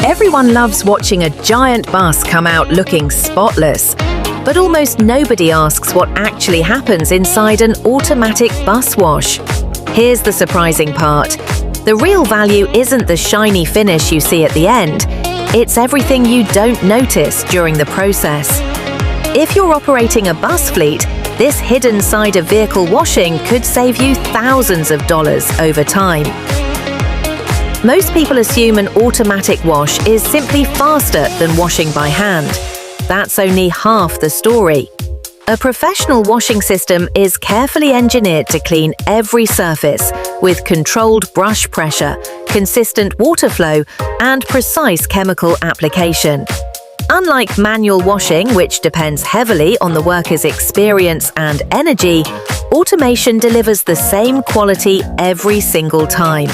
Everyone loves watching a giant bus come out looking spotless, but almost nobody asks what actually happens inside an automatic bus wash. Here's the surprising part. The real value isn't the shiny finish you see at the end, it's everything you don't notice during the process. If you're operating a bus fleet, this hidden side of vehicle washing could save you thousands of dollars over time. Most people assume an automatic wash is simply faster than washing by hand. That's only half the story. A professional washing system is carefully engineered to clean every surface with controlled brush pressure, consistent water flow, and precise chemical application. Unlike manual washing, which depends heavily on the worker's experience and energy, automation delivers the same quality every single time.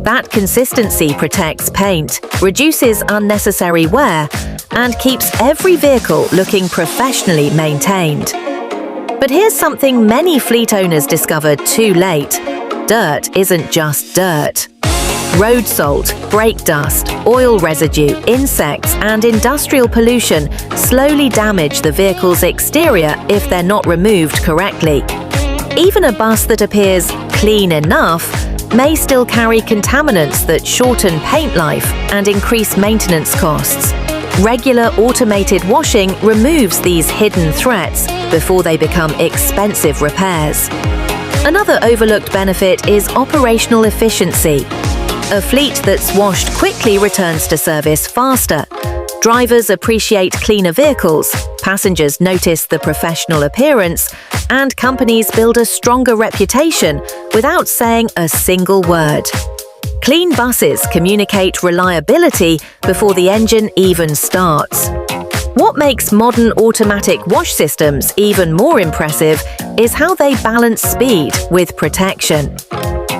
That consistency protects paint, reduces unnecessary wear, and keeps every vehicle looking professionally maintained. But here's something many fleet owners discovered too late. Dirt isn't just dirt. Road salt, brake dust, oil residue, insects, and industrial pollution slowly damage the vehicle's exterior if they're not removed correctly. Even a bus that appears clean enough may still carry contaminants that shorten paint life and increase maintenance costs. Regular automated washing removes these hidden threats before they become expensive repairs. Another overlooked benefit is operational efficiency. A fleet that's washed quickly returns to service faster. Drivers appreciate cleaner vehicles, passengers notice the professional appearance, and companies build a stronger reputation without saying a single word. Clean buses communicate reliability before the engine even starts. What makes modern automatic wash systems even more impressive is how they balance speed with protection.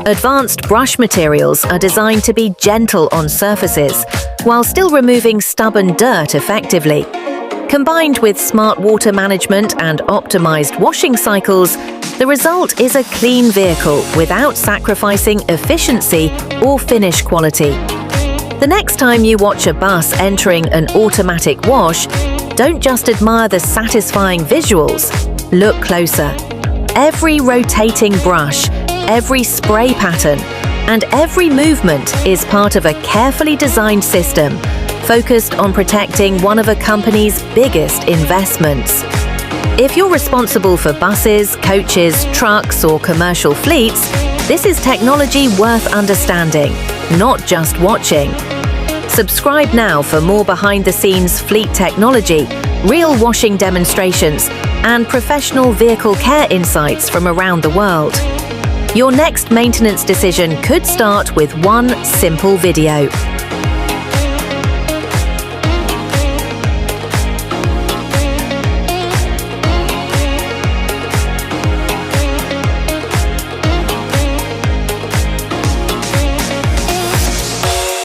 Advanced brush materials are designed to be gentle on surfaces, while still removing stubborn dirt effectively. Combined with smart water management and optimized washing cycles, the result is a clean vehicle without sacrificing efficiency or finish quality. The next time you watch a bus entering an automatic wash, don't just admire the satisfying visuals. Look closer. Every rotating brush, every spray pattern, and every movement is part of a carefully designed system focused on protecting one of a company's biggest investments. If you're responsible for buses, coaches, trucks, or commercial fleets, this is technology worth understanding, not just watching. Subscribe now for more behind-the-scenes fleet technology, real washing demonstrations, and professional vehicle care insights from around the world. Your next maintenance decision could start with one simple video.